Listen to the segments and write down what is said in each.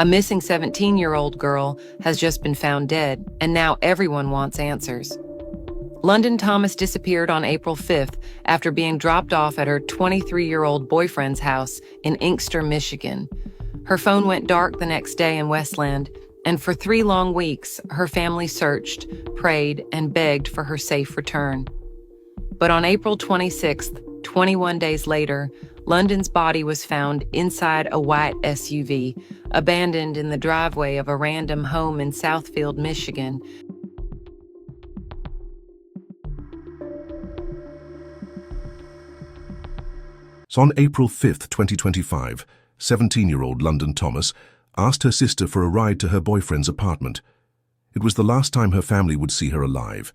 A missing 17-year-old girl has just been found dead, and now everyone wants answers. London Thomas disappeared on April 5th after being dropped off at her 23-year-old boyfriend's house in Inkster, Michigan. Her phone went dark the next day in Westland, and for 3 long weeks, her family searched, prayed, and begged for her safe return. But on April 26th, 21 days later, London's body was found inside a white SUV, abandoned in the driveway of a random home in Southfield, Michigan. So on April 5th, 2025, 17-year-old London Thomas asked her sister for a ride to her boyfriend's apartment. It was the last time her family would see her alive.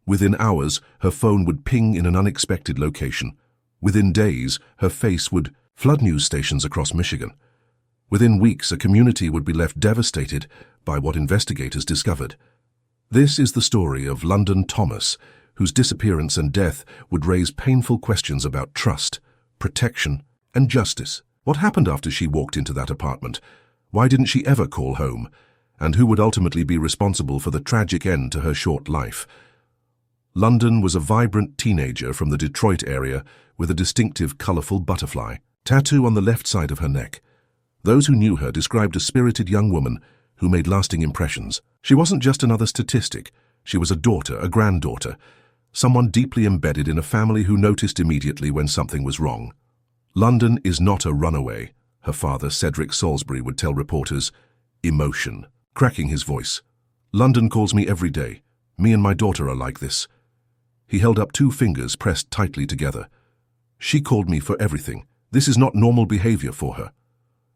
Within hours, her phone would ping in an unexpected location. Within days, her face would flood news stations across Michigan. Within weeks, a community would be left devastated by what investigators discovered. This is the story of London Thomas, whose disappearance and death would raise painful questions about trust, protection, and justice. What happened after she walked into that apartment? Why didn't she ever call home? And who would ultimately be responsible for the tragic end to her short life? London was a vibrant teenager from the Detroit area with a distinctive, colorful butterfly tattoo on the left side of her neck. Those who knew her described a spirited young woman who made lasting impressions. She wasn't just another statistic. She was a daughter, a granddaughter, someone deeply embedded in a family who noticed immediately when something was wrong. London is not a runaway, her father, Cedric Salisbury, would tell reporters. Emotion. Cracking his voice. London calls me every day. Me and my daughter are like this. He held up 2 fingers pressed tightly together. She called me for everything. This is not normal behavior for her.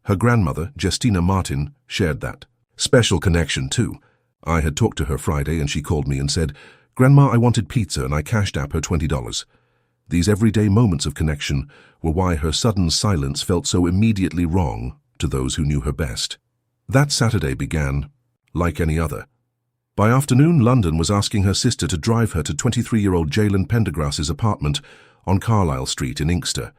Her grandmother, Justina Martin, shared that. Special connection, too. I had talked to her Friday and she called me and said, "Grandma, I wanted pizza," and I cashed app her $20. These everyday moments of connection were why her sudden silence felt so immediately wrong to those who knew her best. That Saturday began like any other. By afternoon, London was asking her sister to drive her to 23-year-old Jalen Pendergrass's apartment on Carlisle Street in Inkster.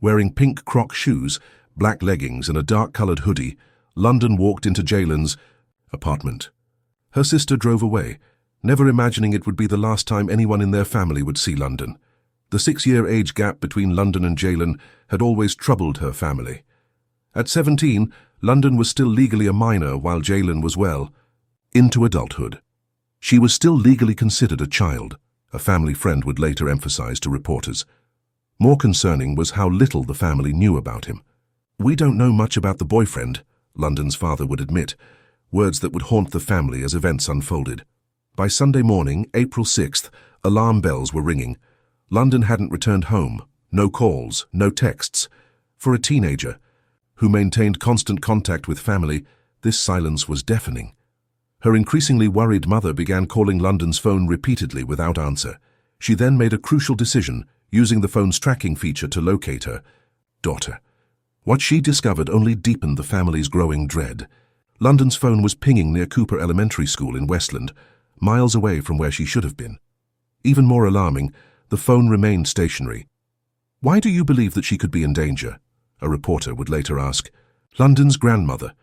Wearing pink Croc shoes, black leggings, and a dark-colored hoodie, London walked into Jalen's apartment. Her sister drove away, never imagining it would be the last time anyone in their family would see London. The 6-year age gap between London and Jalen had always troubled her family. At 17, London was still legally a minor while Jalen was, well, into adulthood. She was still legally considered a child, a family friend would later emphasize to reporters. More concerning was how little the family knew about him. "We don't know much about the boyfriend," London's father would admit, words that would haunt the family as events unfolded. By Sunday morning, April 6th, alarm bells were ringing. London hadn't returned home. No calls, no texts. For a teenager who maintained constant contact with family, this silence was deafening. Her increasingly worried mother began calling London's phone repeatedly without answer. She then made a crucial decision, using the phone's tracking feature to locate her daughter. What she discovered only deepened the family's growing dread. London's phone was pinging near Cooper Elementary School in Westland, miles away from where she should have been. Even more alarming, the phone remained stationary. "Why do you believe that she could be in danger?" a reporter would later ask. London's grandmother.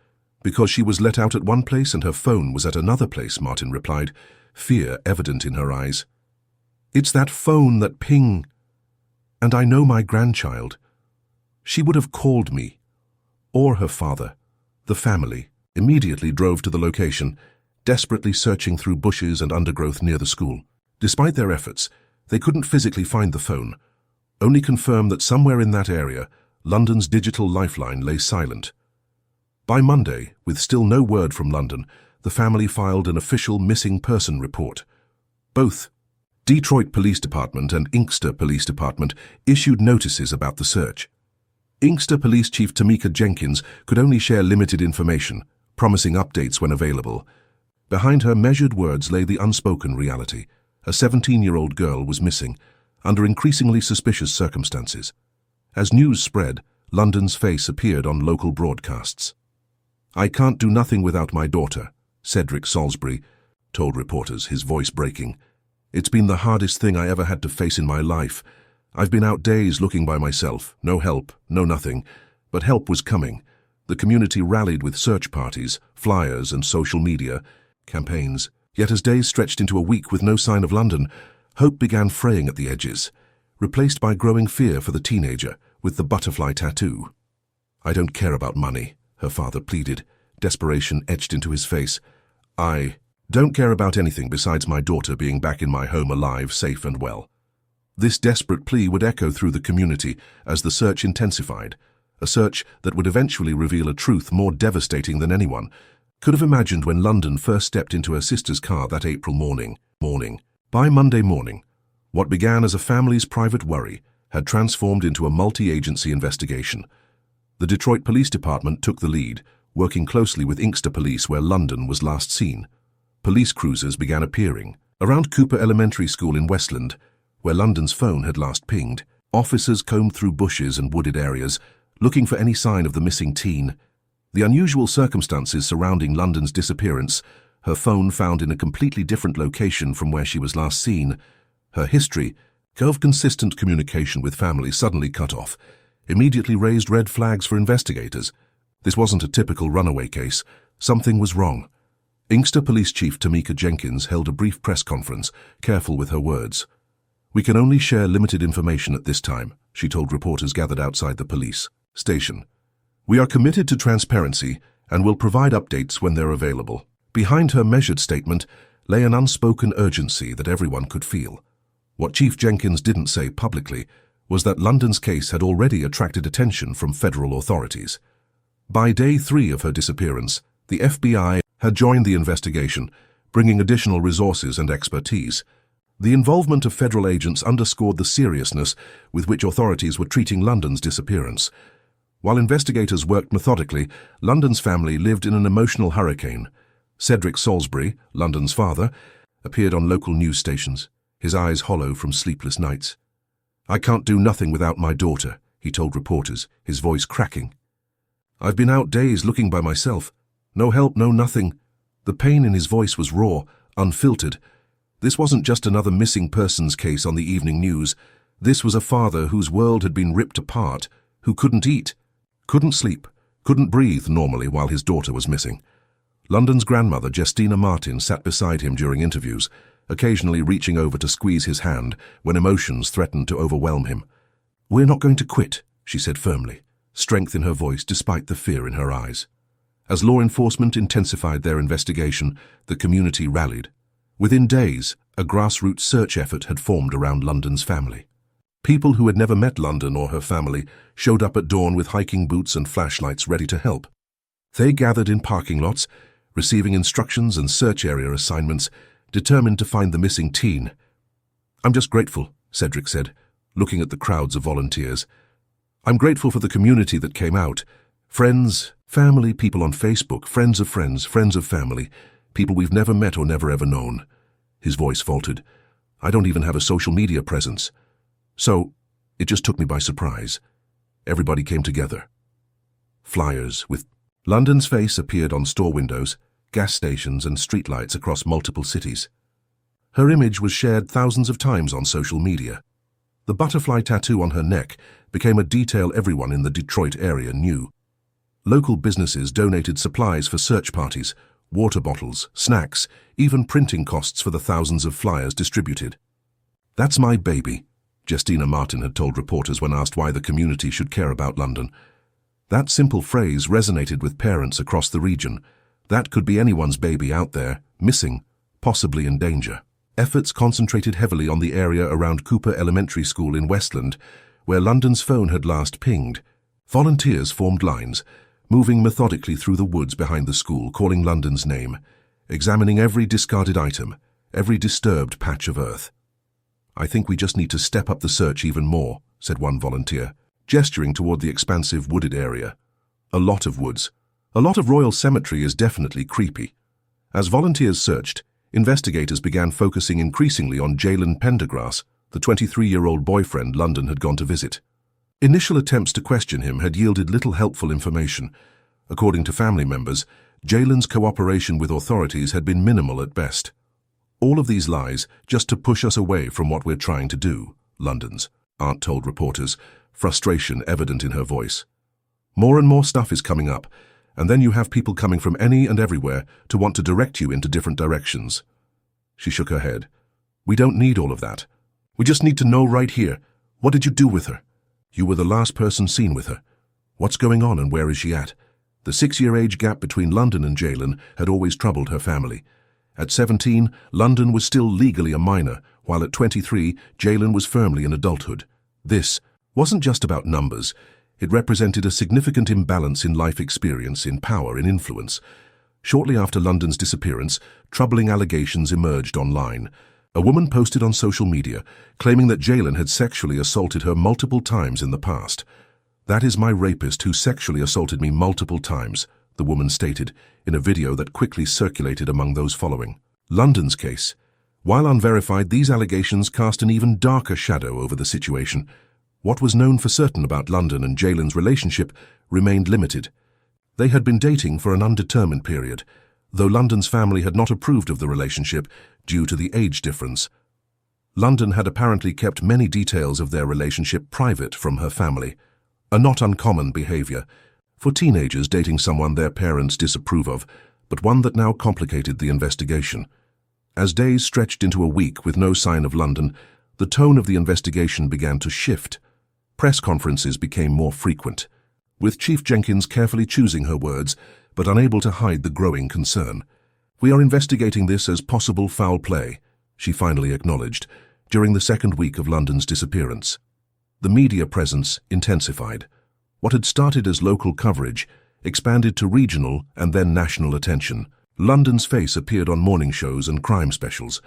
"Because she was let out at one place and her phone was at another place," Martin replied, fear evident in her eyes. "It's that phone that ping. And I know my grandchild. She would have called me." Or her father. The family immediately drove to the location, desperately searching through bushes and undergrowth near the school. Despite their efforts, they couldn't physically find the phone, only confirm that somewhere in that area, London's digital lifeline lay silent. By Monday, with still no word from London, the family filed an official missing person report. Both Detroit Police Department and Inkster Police Department issued notices about the search. Inkster Police Chief Tamika Jenkins could only share limited information, promising updates when available. Behind her measured words lay the unspoken reality. A 17-year-old girl was missing, under increasingly suspicious circumstances. As news spread, London's face appeared on local broadcasts. "I can't do nothing without my daughter," Cedric Salisbury told reporters, his voice breaking. "It's been the hardest thing I ever had to face in my life. I've been out days looking by myself, no help, no nothing, but help was coming. The community rallied with search parties, flyers, and social media campaigns. Yet as days stretched into a week with no sign of London, hope began fraying at the edges, replaced by growing fear for the teenager with the butterfly tattoo. "I don't care about money," her father pleaded, desperation etched into his face. "I don't care about anything besides my daughter being back in my home alive, safe and well." This desperate plea would echo through the community as the search intensified, a search that would eventually reveal a truth more devastating than anyone could have imagined when London first stepped into her sister's car that April morning. By Monday morning, what began as a family's private worry had transformed into a multi-agency investigation. The Detroit Police Department took the lead, working closely with Inkster Police where London was last seen. Police cruisers began appearing. Around Cooper Elementary School in Westland, where London's phone had last pinged, officers combed through bushes and wooded areas, looking for any sign of the missing teen. The unusual circumstances surrounding London's disappearance, her phone found in a completely different location from where she was last seen, her history of consistent communication with family suddenly cut off, immediately raised red flags for investigators. This wasn't a typical runaway case. Something was wrong. Inkster Police Chief Tamika Jenkins held a brief press conference, careful with her words. "We can only share limited information at this time," she told reporters gathered outside the police station. "We are committed to transparency and will provide updates when they're available." Behind her measured statement lay an unspoken urgency that everyone could feel. What Chief Jenkins didn't say publicly was that London's case had already attracted attention from federal authorities. By day 3 of her disappearance, the FBI had joined the investigation, bringing additional resources and expertise. The involvement of federal agents underscored the seriousness with which authorities were treating London's disappearance. While investigators worked methodically, London's family lived in an emotional hurricane. Cedric Salisbury, London's father, appeared on local news stations, his eyes hollow from sleepless nights. "I can't do nothing without my daughter," he told reporters, his voice cracking. "I've been out days looking by myself. No help, no nothing." The pain in his voice was raw, unfiltered. This wasn't just another missing persons case on the evening news. This was a father whose world had been ripped apart, who couldn't eat, couldn't sleep, couldn't breathe normally while his daughter was missing. London's grandmother, Justina Martin, sat beside him during interviews, occasionally reaching over to squeeze his hand when emotions threatened to overwhelm him. "We're not going to quit," she said firmly, strength in her voice despite the fear in her eyes. As law enforcement intensified their investigation, the community rallied. Within days, a grassroots search effort had formed around London's family. People who had never met London or her family showed up at dawn with hiking boots and flashlights ready to help. They gathered in parking lots, receiving instructions and search area assignments, determined to find the missing teen. "I'm just grateful," Cedric said, looking at the crowds of volunteers. "I'm grateful for the community that came out. Friends, family, people on Facebook, friends of friends, friends of family, people we've never met or never ever known." His voice faltered. "I don't even have a social media presence. So, it just took me by surprise. Everybody came together. Flyers with London's face appeared on store windows, gas stations and streetlights across multiple cities. Her image was shared thousands of times on social media. The butterfly tattoo on her neck became a detail everyone in the Detroit area knew. Local businesses donated supplies for search parties, water bottles, snacks, even printing costs for the thousands of flyers distributed. "That's my baby," Justina Martin had told reporters when asked why the community should care about London. That simple phrase resonated with parents across the region. That could be anyone's baby out there, missing, possibly in danger. Efforts concentrated heavily on the area around Cooper Elementary School in Westland, where London's phone had last pinged. Volunteers formed lines, moving methodically through the woods behind the school, calling London's name, examining every discarded item, every disturbed patch of earth. "I think we just need to step up the search even more," said one volunteer, gesturing toward the expansive wooded area. A lot of woods. A lot of Royal Cemetery is definitely creepy. As volunteers searched, investigators began focusing increasingly on Jalen Pendergrass, the 23-year-old boyfriend London had gone to visit. Initial attempts to question him had yielded little helpful information. According to family members, Jalen's cooperation with authorities had been minimal at best. "All of these lies just to push us away from what we're trying to do," London's aunt told reporters, frustration evident in her voice. More and more stuff is coming up, and then you have people coming from any and everywhere to want to direct you into different directions. She shook her head. We don't need all of that. We just need to know right here. What did you do with her? You were the last person seen with her. What's going on and where is she at? The 6-year age gap between London and Jaylen had always troubled her family. At 17, London was still legally a minor, while at 23, Jaylen was firmly in adulthood. This wasn't just about numbers. It represented a significant imbalance in life experience, in power, in influence. Shortly after London's disappearance, troubling allegations emerged online. A woman posted on social media, claiming that Jaylen had sexually assaulted her multiple times in the past. That is my rapist who sexually assaulted me multiple times, the woman stated, in a video that quickly circulated among those following. London's case. While unverified, these allegations cast an even darker shadow over the situation. What was known for certain about London and Jaylen's relationship remained limited. They had been dating for an undetermined period, though London's family had not approved of the relationship due to the age difference. London had apparently kept many details of their relationship private from her family, a not uncommon behavior for teenagers dating someone their parents disapprove of, but one that now complicated the investigation. As days stretched into a week with no sign of London, the tone of the investigation began to shift. Press conferences became more frequent, with Chief Jenkins carefully choosing her words, but unable to hide the growing concern. We are investigating this as possible foul play, she finally acknowledged, during the second week of London's disappearance. The media presence intensified. What had started as local coverage expanded to regional and then national attention. London's face appeared on morning shows and crime specials.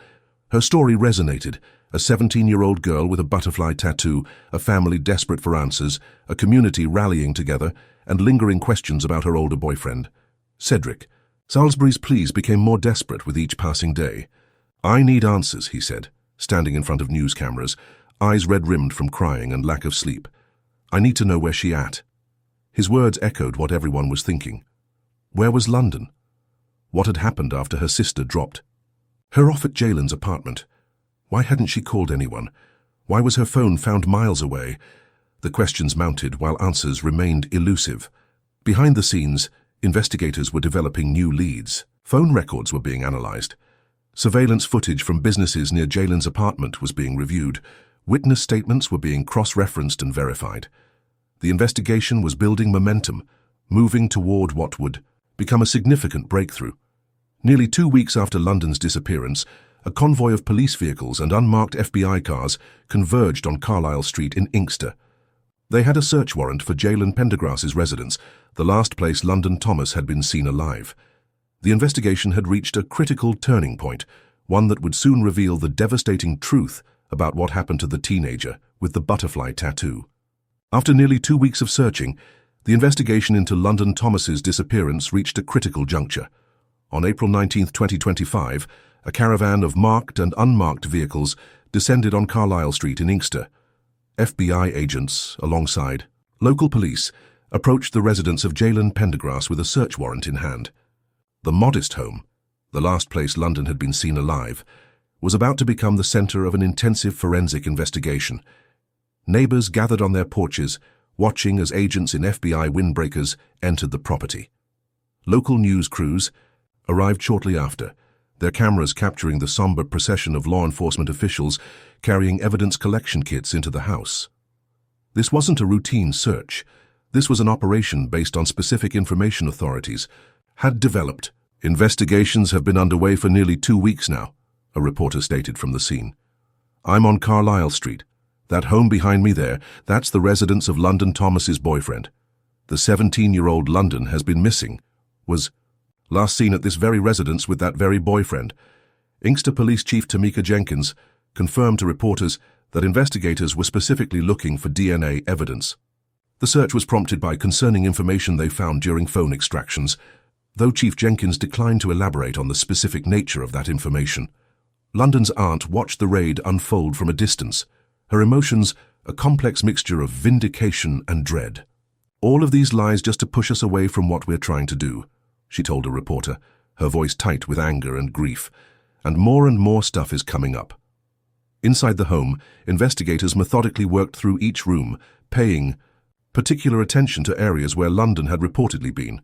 Her story resonated. A 17-year-old girl with a butterfly tattoo, a family desperate for answers, a community rallying together, and lingering questions about her older boyfriend. Cedric. Salisbury's pleas became more desperate with each passing day. I need answers, he said, standing in front of news cameras, eyes red-rimmed from crying and lack of sleep. I need to know where she at. His words echoed what everyone was thinking. Where was London? What had happened after her sister dropped? Her off at Jaylen's apartment. Why hadn't she called anyone? Why was her phone found miles away? The questions mounted while answers remained elusive. Behind the scenes, investigators were developing new leads. Phone records were being analyzed. Surveillance footage from businesses near Jaylen's apartment was being reviewed. Witness statements were being cross-referenced and verified. The investigation was building momentum, moving toward what would become a significant breakthrough. Nearly 2 weeks after London's disappearance, a convoy of police vehicles and unmarked FBI cars converged on Carlisle Street in Inkster. They had a search warrant for Jaylen Pendergrass's residence, the last place London Thomas had been seen alive. The investigation had reached a critical turning point, one that would soon reveal the devastating truth about what happened to the teenager with the butterfly tattoo. After nearly 2 weeks of searching, the investigation into London Thomas's disappearance reached a critical juncture. On April 19, 2025, a caravan of marked and unmarked vehicles descended on Carlisle Street in Inkster. FBI agents, alongside local police, approached the residence of Jaylen Pendergrass with a search warrant in hand. The modest home, the last place London had been seen alive, was about to become the center of an intensive forensic investigation. Neighbors gathered on their porches, watching as agents in FBI windbreakers entered the property. Local news crews arrived shortly after, their cameras capturing the somber procession of law enforcement officials carrying evidence collection kits into the house. This wasn't a routine search. This was an operation based on specific information authorities had developed. Investigations have been underway for nearly 2 weeks now, a reporter stated from the scene. I'm on Carlisle Street. That home behind me there, that's the residence of London Thomas's boyfriend. The 17-year-old London has been missing, was last seen at this very residence with that very boyfriend. Inkster Police Chief Tamika Jenkins confirmed to reporters that investigators were specifically looking for DNA evidence. The search was prompted by concerning information they found during phone extractions, though Chief Jenkins declined to elaborate on the specific nature of that information. London's aunt watched the raid unfold from a distance, her emotions a complex mixture of vindication and dread. All of these lies just to push us away from what we're trying to do, she told a reporter, her voice tight with anger and grief. And more stuff is coming up. Inside the home, investigators methodically worked through each room, paying particular attention to areas where London had reportedly been.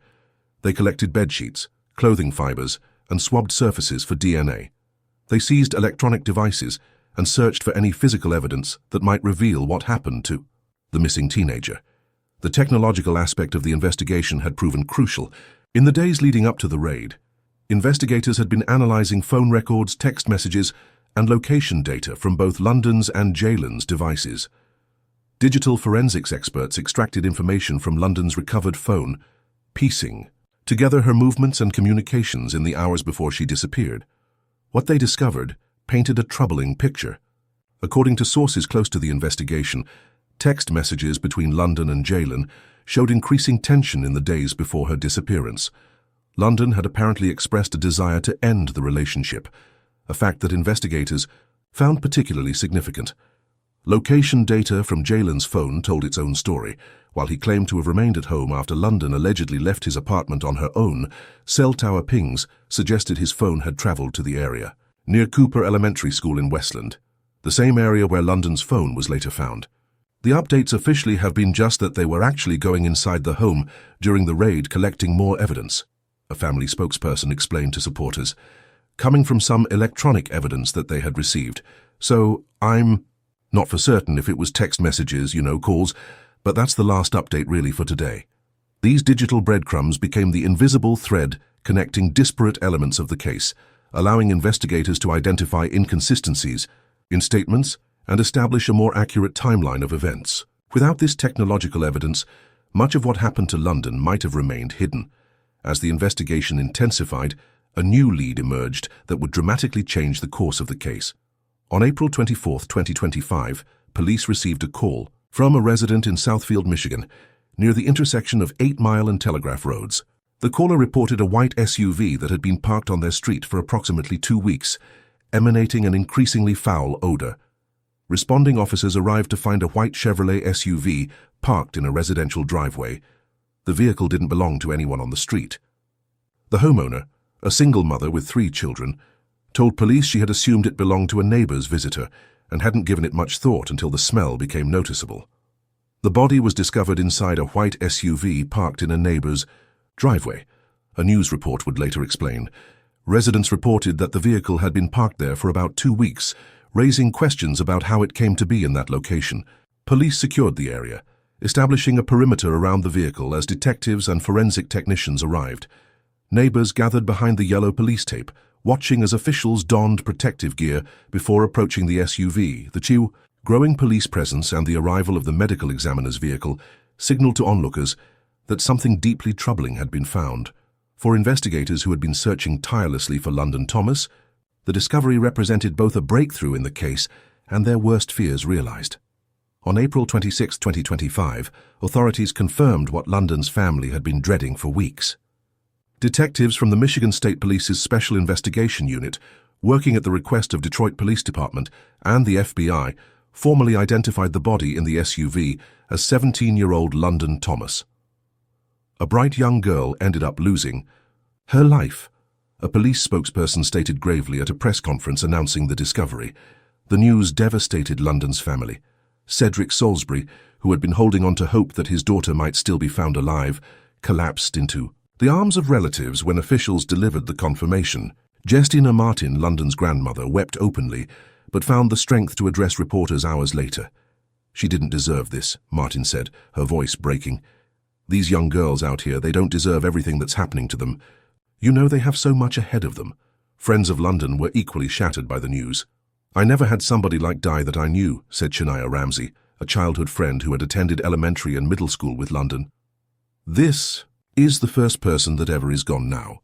They collected bedsheets, clothing fibers, and swabbed surfaces for DNA. They seized electronic devices and searched for any physical evidence that might reveal what happened to the missing teenager. The technological aspect of the investigation had proven crucial. In the days leading up to the raid, investigators had been analyzing phone records, text messages, and location data from both London's and Jalen's devices. Digital forensics experts extracted information from London's recovered phone, piecing together her movements and communications in the hours before she disappeared. What they discovered painted a troubling picture. According to sources close to the investigation, text messages between London and Jalen showed increasing tension in the days before her disappearance. London had apparently expressed a desire to end the relationship, a fact that investigators found particularly significant. Location data from Jalen's phone told its own story. While he claimed to have remained at home after London allegedly left his apartment on her own, cell tower pings suggested his phone had traveled to the area, near Cooper Elementary School in Westland, the same area where London's phone was later found. The updates officially have been just that they were actually going inside the home during the raid collecting more evidence, a family spokesperson explained to supporters, coming from some electronic evidence that they had received. So I'm not for certain if it was text messages, calls, but that's the last update really for today. These digital breadcrumbs became the invisible thread connecting disparate elements of the case, allowing investigators to identify inconsistencies in statements and establish a more accurate timeline of events. Without this technological evidence, much of what happened to London might have remained hidden. As the investigation intensified, a new lead emerged that would dramatically change the course of the case. On April 24, 2025, police received a call from a resident in Southfield, Michigan, near the intersection of 8 Mile and Telegraph Roads. The caller reported a white SUV that had been parked on their street for approximately 2 weeks, emanating an increasingly foul odor. Responding officers arrived to find a white Chevrolet SUV parked in a residential driveway. The vehicle didn't belong to anyone on the street. The homeowner, a single mother with 3 children, told police she had assumed it belonged to a neighbor's visitor and hadn't given it much thought until the smell became noticeable. The body was discovered inside a white SUV parked in a neighbor's driveway, a news report would later explain. Residents reported that the vehicle had been parked there for about 2 weeks, raising questions about how it came to be in that location. Police secured the area, establishing a perimeter around the vehicle as detectives and forensic technicians arrived. Neighbors gathered behind the yellow police tape, watching as officials donned protective gear before approaching the SUV. The growing police presence and the arrival of the medical examiner's vehicle signaled to onlookers that something deeply troubling had been found. For investigators who had been searching tirelessly for London Thomas, the discovery represented both a breakthrough in the case and their worst fears realized. On April 26, 2025, authorities confirmed what London's family had been dreading for weeks. Detectives from the Michigan State Police's Special Investigation Unit, working at the request of Detroit Police Department and the FBI, formally identified the body in the SUV as 17-year-old London Thomas. A bright young girl ended up losing her life, a police spokesperson stated gravely at a press conference announcing the discovery. The news devastated London's family. Cedric Salisbury, who had been holding on to hope that his daughter might still be found alive, collapsed into the arms of relatives when officials delivered the confirmation. Justina Martin, London's grandmother, wept openly, but found the strength to address reporters hours later. "She didn't deserve this," Martin said, her voice breaking. "These young girls out here, they don't deserve everything that's happening to them. They have so much ahead of them." Friends of London were equally shattered by the news. "I never had somebody like Di that I knew," said Shania Ramsey, a childhood friend who had attended elementary and middle school with London. "This is the first person that ever is gone now."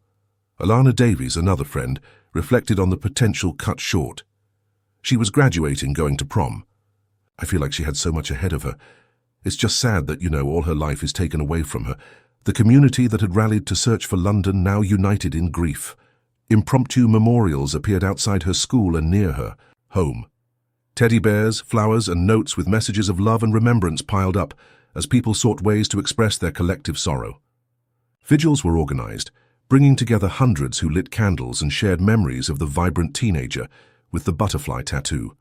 Alana Davies, another friend, reflected on the potential cut short. She was graduating, going to prom. "I feel like she had so much ahead of her. It's just sad that, all her life is taken away from her." The community that had rallied to search for London now united in grief. Impromptu memorials appeared outside her school and near her home. Teddy bears, flowers, and notes with messages of love and remembrance piled up as people sought ways to express their collective sorrow. Vigils were organized, bringing together hundreds who lit candles and shared memories of the vibrant teenager with the butterfly tattoo.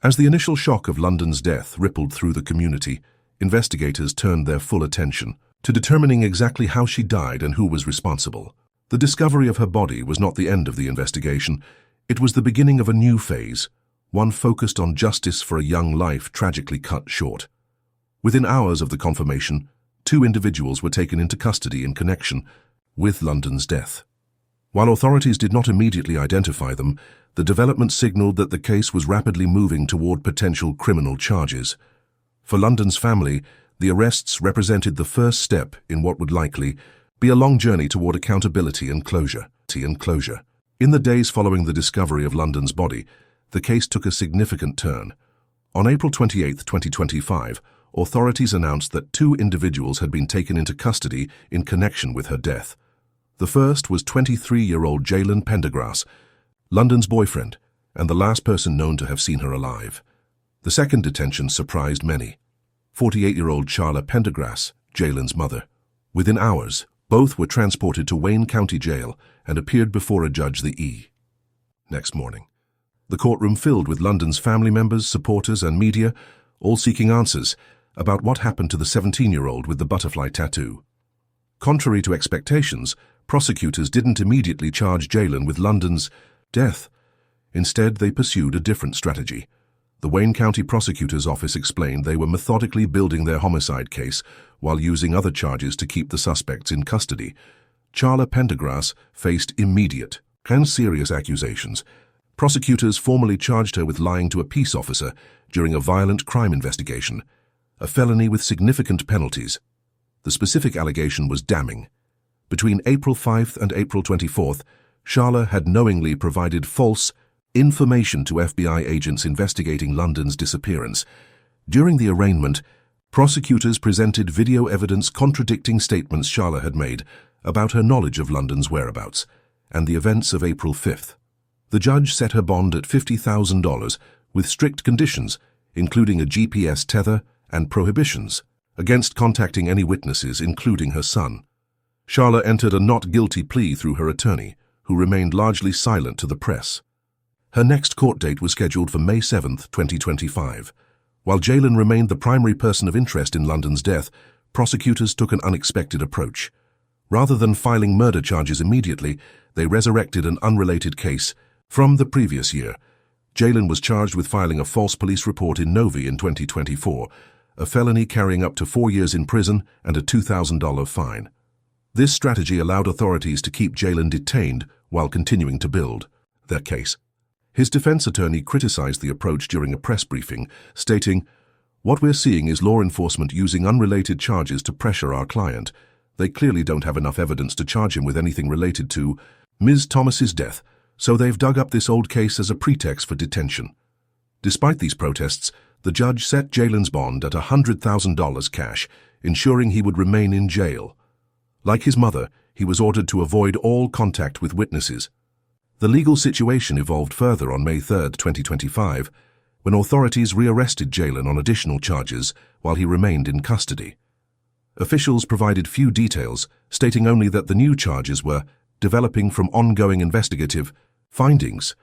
As the initial shock of London's death rippled through the community, investigators turned their full attention to determining exactly how she died and who was responsible. The discovery of her body was not the end of the investigation. It was the beginning of a new phase, one focused on justice for a young life tragically cut short. Within hours of the confirmation, 2 individuals were taken into custody in connection with London's death. While authorities did not immediately identify them, the development signaled that the case was rapidly moving toward potential criminal charges. For London's family, the arrests represented the first step in what would likely be a long journey toward accountability and closure. In the days following the discovery of London's body, the case took a significant turn. On April 28, 2025, authorities announced that 2 individuals had been taken into custody in connection with her death. The first was 23-year-old Jalen Pendergrass, London's boyfriend, and the last person known to have seen her alive. The second detention surprised many. 48-year-old Charla Pendergrass, Jalen's mother. Within hours, both were transported to Wayne County Jail and appeared before a judge the E. Next morning, the courtroom filled with London's family members, supporters, and media, all seeking answers about what happened to the 17-year-old with the butterfly tattoo. Contrary to expectations, prosecutors didn't immediately charge Jalen with London's death. Instead, they pursued a different strategy. The Wayne County Prosecutor's Office explained they were methodically building their homicide case while using other charges to keep the suspects in custody. Charla Pendergrass faced immediate and serious accusations. Prosecutors formally charged her with lying to a peace officer during a violent crime investigation, a felony with significant penalties. The specific allegation was damning. Between April 5th and April 24th, Charla had knowingly provided false information to FBI agents investigating London's disappearance. During the arraignment, prosecutors presented video evidence contradicting statements Charla had made about her knowledge of London's whereabouts and the events of April 5th. The judge set her bond at $50,000 with strict conditions, including a GPS tether and prohibitions against contacting any witnesses, including her son. Charla entered a not guilty plea through her attorney, who remained largely silent to the press. Her next court date was scheduled for May 7, 2025. While Jalen remained the primary person of interest in London's death, prosecutors took an unexpected approach. Rather than filing murder charges immediately, they resurrected an unrelated case from the previous year. Jalen was charged with filing a false police report in Novi in 2024, a felony carrying up to 4 years in prison and a $2,000 fine. This strategy allowed authorities to keep Jalen detained while continuing to build their case. His defense attorney criticized the approach during a press briefing, stating, "What we're seeing is law enforcement using unrelated charges to pressure our client. They clearly don't have enough evidence to charge him with anything related to Ms. Thomas's death, so they've dug up this old case as a pretext for detention." Despite these protests, the judge set Jalen's bond at $100,000 cash, ensuring he would remain in jail. Like his mother, he was ordered to avoid all contact with witnesses. The legal situation evolved further on May 3, 2025, when authorities rearrested Jalen on additional charges while he remained in custody. Officials provided few details, stating only that the new charges were developing from ongoing investigative findings.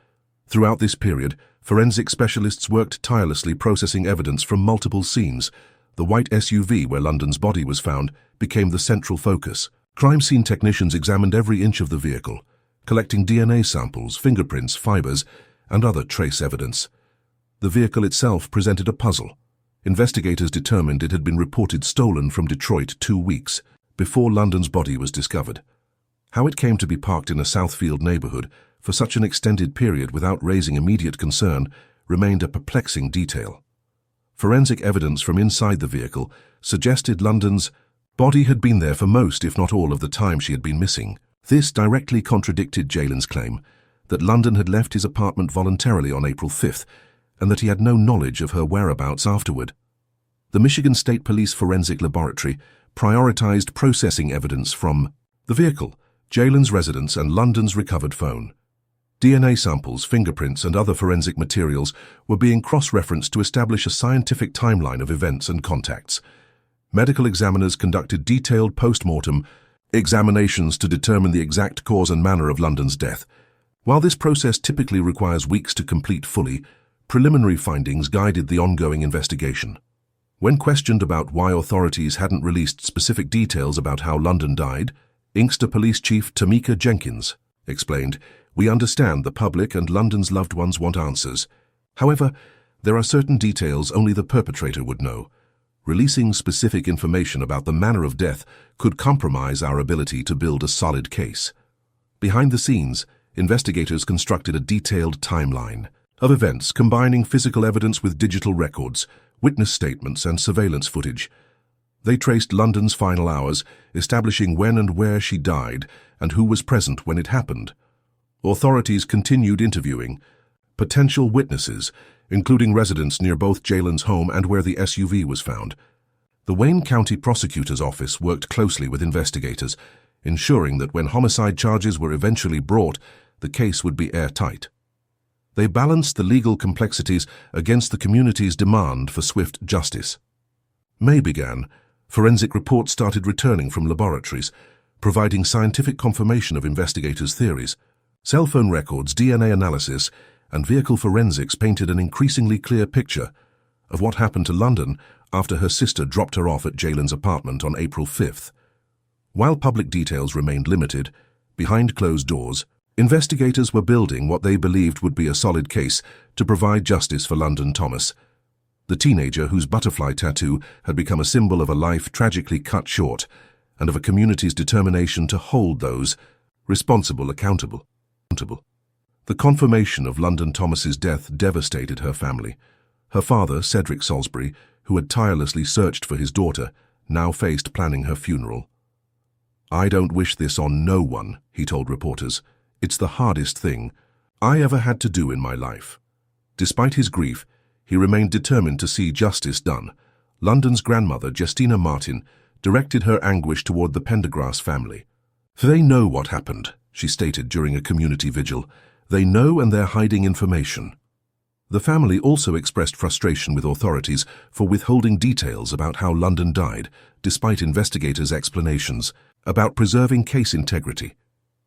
Throughout this period, forensic specialists worked tirelessly processing evidence from multiple scenes. The white SUV where London's body was found became the central focus. Crime scene technicians examined every inch of the vehicle, collecting DNA samples, fingerprints, fibers, and other trace evidence. The vehicle itself presented a puzzle. Investigators determined it had been reported stolen from Detroit 2 weeks before London's body was discovered. How it came to be parked in a Southfield neighborhood for such an extended period without raising immediate concern remained a perplexing detail. Forensic evidence from inside the vehicle suggested London's body had been there for most, if not all, of the time she had been missing. This directly contradicted Jalen's claim that London had left his apartment voluntarily on April 5th and that he had no knowledge of her whereabouts afterward. The Michigan State Police Forensic Laboratory prioritized processing evidence from the vehicle, Jalen's residence, and London's recovered phone. DNA samples, fingerprints, and other forensic materials were being cross-referenced to establish a scientific timeline of events and contacts. Medical examiners conducted detailed post-mortem examinations to determine the exact cause and manner of London's death. While this process typically requires weeks to complete fully, preliminary findings guided the ongoing investigation. When questioned about why authorities hadn't released specific details about how London died, Inkster Police Chief Tamika Jenkins explained, "We understand the public and London's loved ones want answers. However, there are certain details only the perpetrator would know. Releasing specific information about the manner of death could compromise our ability to build a solid case." Behind the scenes, investigators constructed a detailed timeline of events combining physical evidence with digital records, witness statements, and surveillance footage. They traced London's final hours, establishing when and where she died and who was present when it happened. Authorities continued interviewing potential witnesses, including residents near both Jalen's home and where the SUV was found. The Wayne County Prosecutor's Office worked closely with investigators, ensuring that when homicide charges were eventually brought, the case would be airtight. They balanced the legal complexities against the community's demand for swift justice. May began. Forensic reports started returning from laboratories, providing scientific confirmation of investigators' theories. Cell phone records, DNA analysis, and vehicle forensics painted an increasingly clear picture of what happened to London after her sister dropped her off at Jalen's apartment on April 5th. While public details remained limited, behind closed doors, investigators were building what they believed would be a solid case to provide justice for London Thomas, the teenager whose butterfly tattoo had become a symbol of a life tragically cut short and of a community's determination to hold those responsible accountable. The confirmation of London Thomas's death devastated her family. Her father, Cedric Salisbury, who had tirelessly searched for his daughter, now faced planning her funeral. "I don't wish this on no one," he told reporters. "It's the hardest thing I ever had to do in my life." Despite his grief, he remained determined to see justice done. London's grandmother, Justina Martin, directed her anguish toward the Pendergrass family. "They know what happened," she stated during a community vigil. "They know, and they're hiding information." The family also expressed frustration with authorities for withholding details about how London died, despite investigators' explanations about preserving case integrity.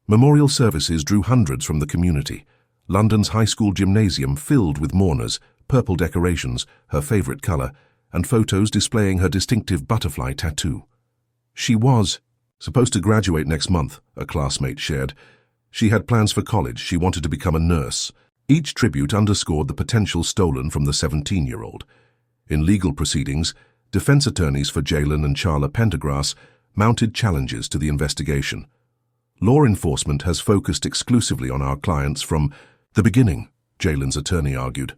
Memorial services drew hundreds from the community. London's high school gymnasium filled with mourners, purple decorations, her favorite color, and photos displaying her distinctive butterfly tattoo. "She was supposed to graduate next month," a classmate shared. "She had plans for college. She wanted to become a nurse." Each tribute underscored the potential stolen from the 17-year-old. In legal proceedings, defense attorneys for Jalen and Charla Pendergrass mounted challenges to the investigation. "Law enforcement has focused exclusively on our clients from the beginning," Jalen's attorney argued.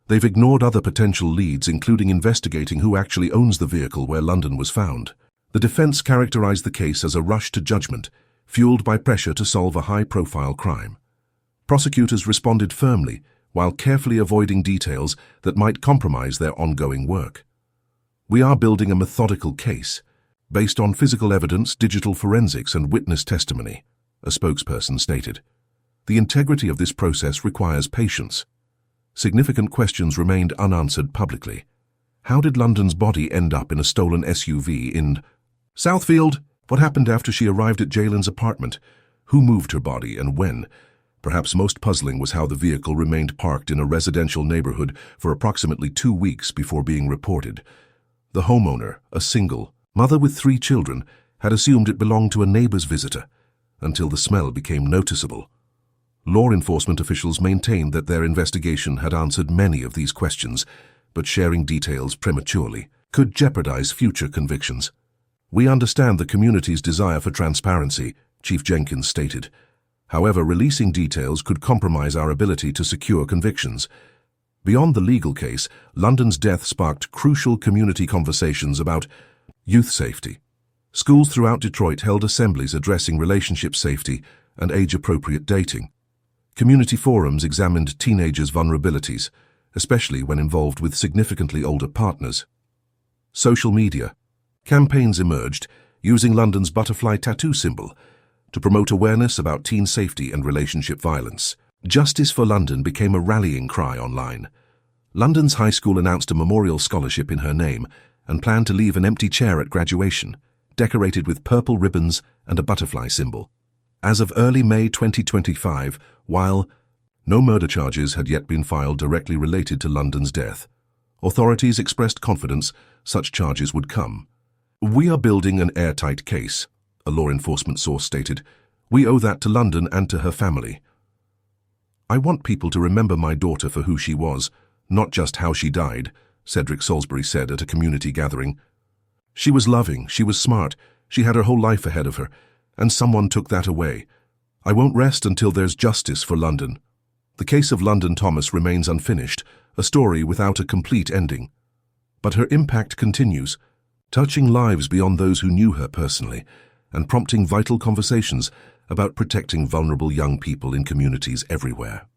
"They've ignored other potential leads, including investigating who actually owns the vehicle where London was found." The defense characterized the case as a rush to judgment, fueled by pressure to solve a high-profile crime. Prosecutors responded firmly, while carefully avoiding details that might compromise their ongoing work. "We are building a methodical case, based on physical evidence, digital forensics, and witness testimony," a spokesperson stated. "The integrity of this process requires patience." Significant questions remained unanswered publicly. How did London's body end up in a stolen SUV in Southfield? What happened after she arrived at Jalen's apartment? Who moved her body and when? Perhaps most puzzling was how the vehicle remained parked in a residential neighborhood for approximately 2 weeks before being reported. The homeowner, a single mother with 3 children, had assumed it belonged to a neighbor's visitor, until the smell became noticeable. Law enforcement officials maintained that their investigation had answered many of these questions, but sharing details prematurely could jeopardize future convictions. "We understand the community's desire for transparency," Chief Jenkins stated. "However, releasing details could compromise our ability to secure convictions." Beyond the legal case, London's death sparked crucial community conversations about youth safety. Schools throughout Detroit held assemblies addressing relationship safety and age-appropriate dating. Community forums examined teenagers' vulnerabilities, especially when involved with significantly older partners. Social media campaigns emerged using London's butterfly tattoo symbol to promote awareness about teen safety and relationship violence. Justice for London became a rallying cry online. London's high school announced a memorial scholarship in her name and planned to leave an empty chair at graduation, decorated with purple ribbons and a butterfly symbol. As of early May 2025, while no murder charges had yet been filed directly related to London's death, Authorities expressed confidence such charges would come. "We are building an airtight case," a law enforcement source stated. "We owe that to London and to her family. I want people to remember my daughter for who she was, not just how she died," Cedric Salisbury said at a community gathering. "She was loving, she was smart, she had her whole life ahead of her, and someone took that away. I won't rest until there's justice for London." The case of London Thomas remains unfinished, a story without a complete ending. But her impact continues, touching lives beyond those who knew her personally, and prompting vital conversations about protecting vulnerable young people in communities everywhere.